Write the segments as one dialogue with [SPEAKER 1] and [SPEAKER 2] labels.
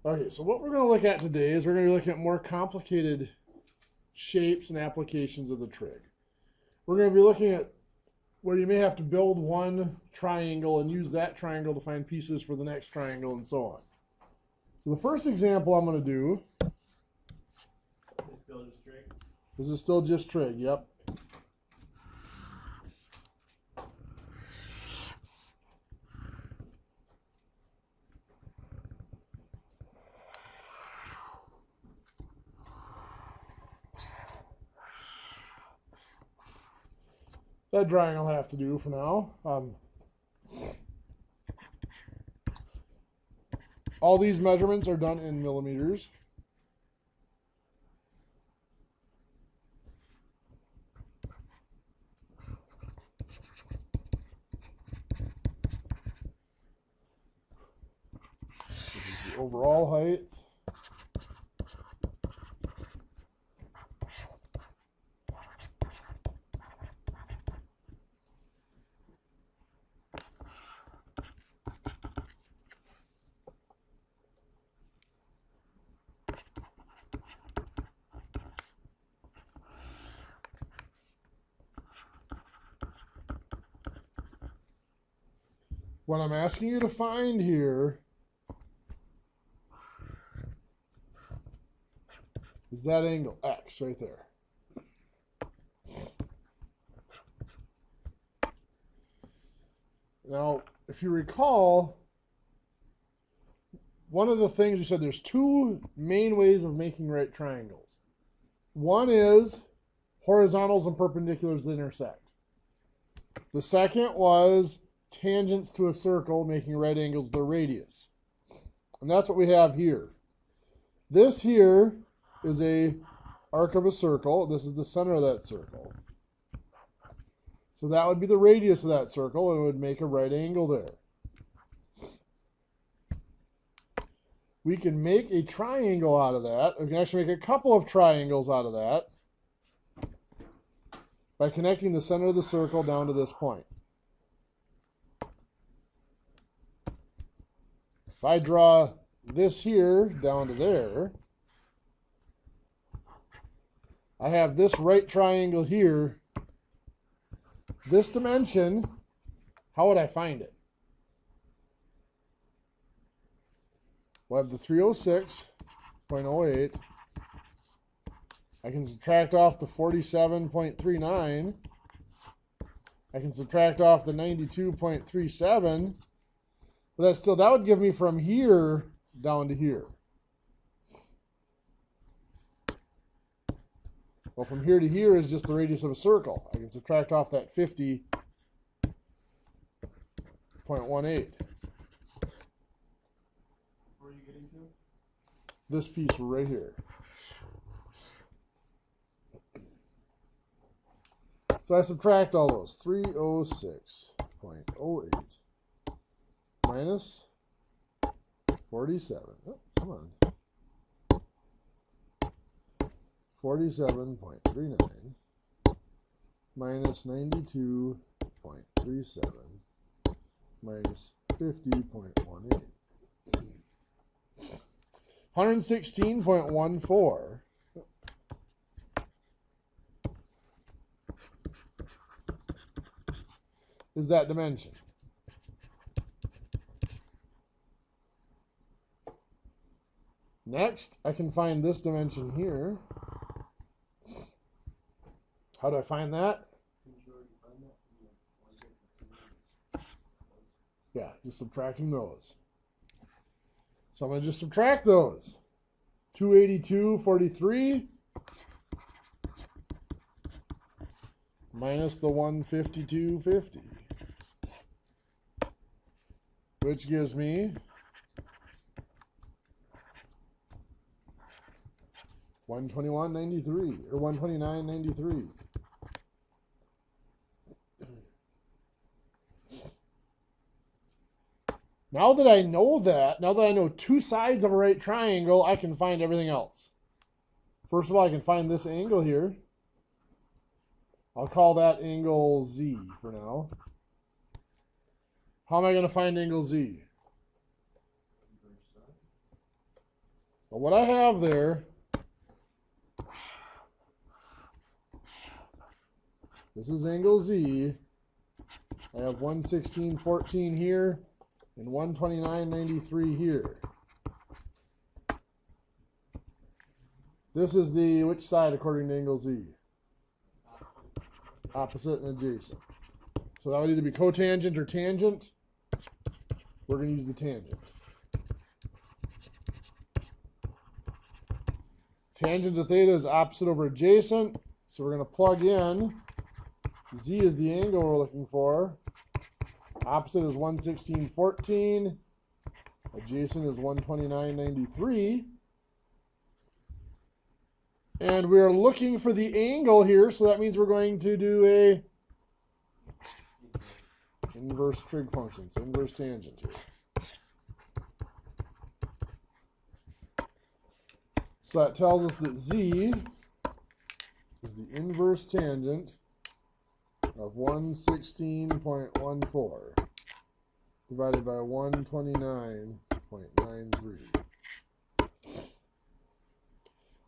[SPEAKER 1] Okay, so what we're going to look at today is we're going to be looking at more complicated shapes and applications of the trig. We're going to be looking at where you may have to build one triangle and use that triangle to find pieces for the next triangle and so on. So the first example I'm going to do
[SPEAKER 2] Still just trig?
[SPEAKER 1] This is still just trig, yep. That drawing I'll have to do for now. All these measurements are done in millimeters. This is the overall height. What I'm asking you to find here is that angle X right there. Now, if you recall, one of the things you said, there's two main ways of making right triangles. One is horizontals and perpendiculars that intersect. The second was tangents to a circle making right angles with their radius. And that's what we have here. This here is a arc of a circle. This is the center of that circle. So that would be the radius of that circle, and it would make a right angle there. We can make a triangle out of that. We can actually make a couple of triangles out of that by connecting the center of the circle down to this point. If I draw this here down to there, I have this right triangle here. This dimension, how would I find it? We'll have the 306.08. I can subtract off the 47.39. I can subtract off the 92.37. But that would give me from here down to here. Well, from here to here is just the radius of a circle. I can subtract off that 50.18.
[SPEAKER 2] Where are you getting to?
[SPEAKER 1] This piece right here. So I subtract all those. 306.08 minus 47. Oh, come on. 47.39 minus 92.37 minus 50.18. 116.14 is that dimension. Next, I can find this dimension here. How do I find that? Yeah, just subtracting those. So I'm going to just subtract those. 282.43 minus the 152.50, which gives me 121.93 or 129.93. Now that I know two sides of a right triangle, I can find everything else. First of all, I can find this angle here. I'll call that angle Z for now. How am I going to find angle Z? But what I have there, this is angle Z. I have 116.14 here and 129.93 here. This is the which side according to angle Z? Opposite and adjacent. So that would either be cotangent or tangent. We're going to use the tangent. Tangent to theta is opposite over adjacent. So we're going to plug in. Z is the angle we're looking for. Opposite is 116.14. Adjacent is 129.93. And we're looking for the angle here, so that means we're going to do a inverse trig function, so inverse tangent here. So that tells us that Z is the inverse tangent of 116.14 divided by 129.93.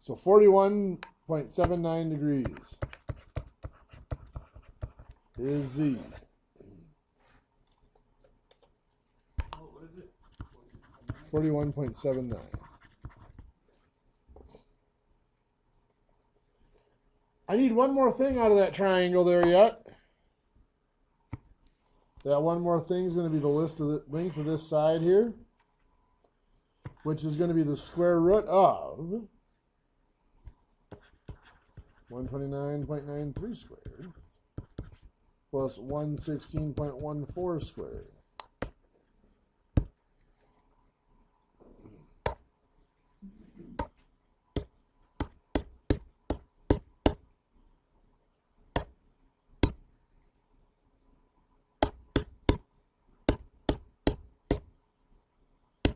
[SPEAKER 1] So 41.79 degrees is Z.
[SPEAKER 2] What is it?
[SPEAKER 1] 41.79. I need one more thing out of that triangle there yet. That one more thing is going to be the length of this side here, which is going to be the square root of 129.93 squared plus 116.14 squared.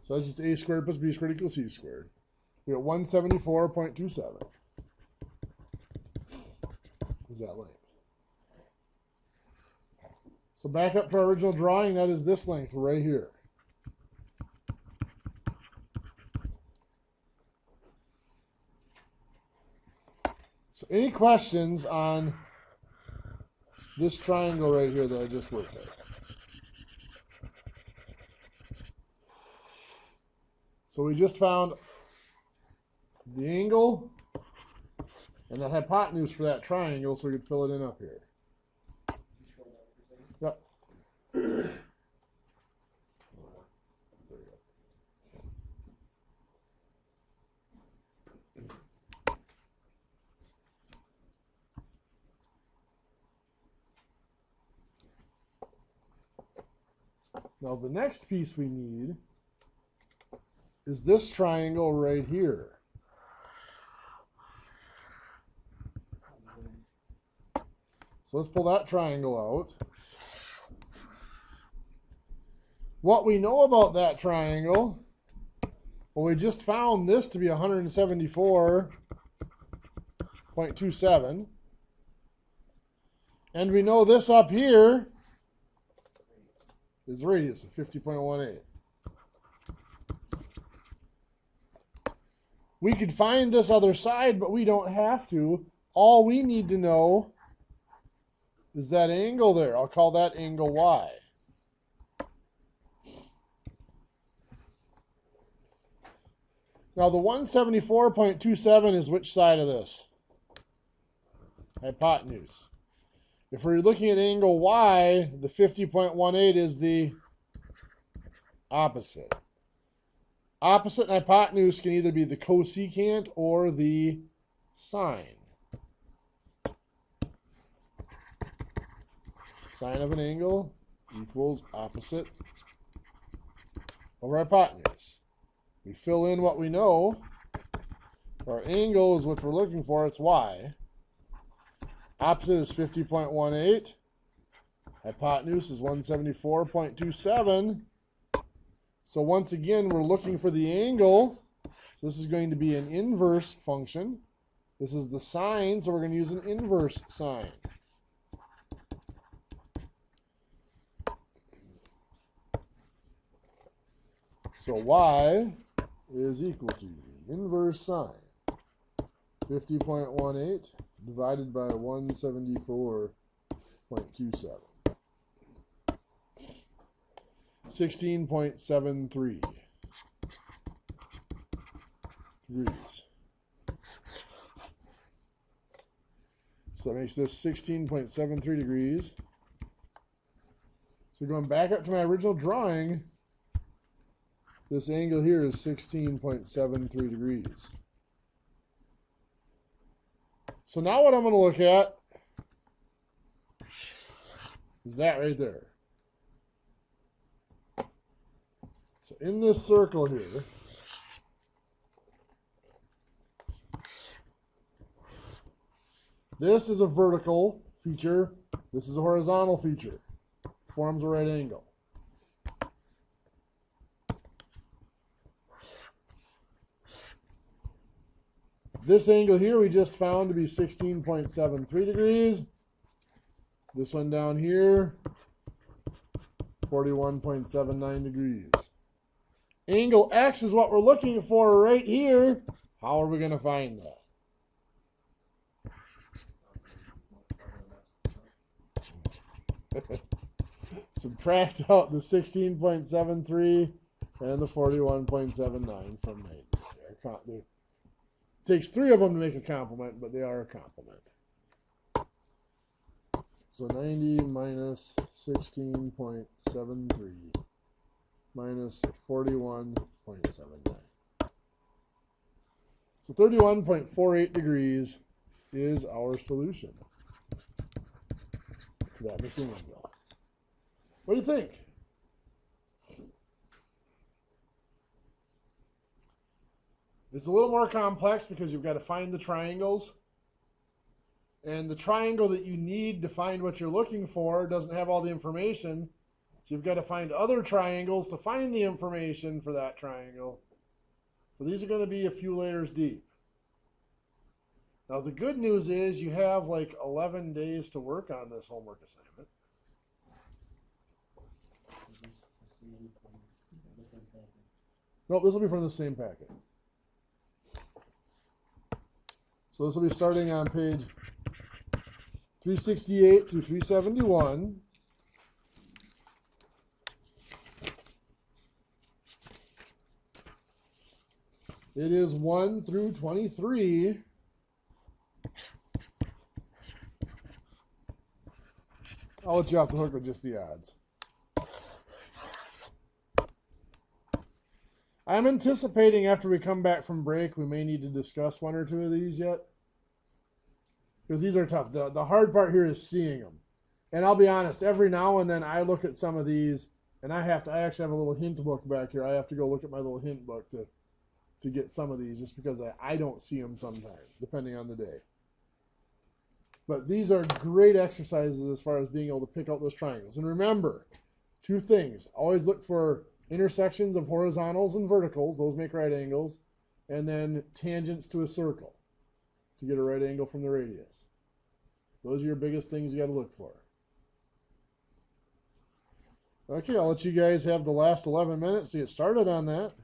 [SPEAKER 1] So that's just a squared plus b squared equals c squared. We got 174.27. Is that length? So back up to our original drawing, that is this length right here. So any questions on this triangle right here that I just worked at? So we just found the angle and the hypotenuse for that triangle, so we could fill it in up here. Yep. There you go. Now the next piece we need is this triangle right here. So let's pull that triangle out. What we know about that triangle, well, we just found this to be 174.27. And we know this up here is the radius of 50.18. We could find this other side, but we don't have to. All we need to know is that angle there. I'll call that angle Y. Now the 174.27 is which side of this? Hypotenuse. If we're looking at angle Y, the 50.18 is the opposite. Opposite and hypotenuse can either be the cosecant or the sine. Sine of an angle equals opposite over hypotenuse. We fill in what we know. Our angle is what we're looking for. It's Y. Opposite is 50.18. Hypotenuse is 174.27. So once again, we're looking for the angle. So this is going to be an inverse function. This is the sine, so we're going to use an inverse sine. So Y is equal to inverse sine 50.18 divided by 174.27. 16.73 degrees. So that makes this 16.73 degrees. So going back up to my original drawing, this angle here is 16.73 degrees. So now what I'm going to look at is that right there. So in this circle here, this is a vertical feature, this is a horizontal feature. Forms a right angle. This angle here we just found to be 16.73 degrees. This one down here, 41.79 degrees. Angle X is what we're looking for right here. How are we going to find that? Subtract out the 16.73 and the 41.79 from 90. It takes 3 of them to make a complement, but they are a complement. So 90 minus 16.73 minus 41.79. So 31.48 degrees is our solution to that missing angle. What do you think? It's a little more complex because you've got to find the triangles. And the triangle that you need to find what you're looking for doesn't have all the information. So you've got to find other triangles to find the information for that triangle. So these are going to be a few layers deep. Now the good news is you have like 11 days to work on this homework assignment. Nope, this will be from the same packet. So this will be starting on page 368 through 371. It is 1 through 23. I'll let you off the hook with just the odds. I'm anticipating after we come back from break, we may need to discuss 1 or 2 of these yet. Because these are tough. The hard part here is seeing them. And I'll be honest, every now and then I look at some of these, and I actually have a little hint book back here. I have to go look at my little hint book to get some of these, just because I don't see them sometimes, depending on the day. But these are great exercises as far as being able to pick out those triangles. And remember, 2 things. Always look for intersections of horizontals and verticals. Those make right angles. And then tangents to a circle to get a right angle from the radius. Those are your biggest things you got to look for. Okay, I'll let you guys have the last 11 minutes to get started on that.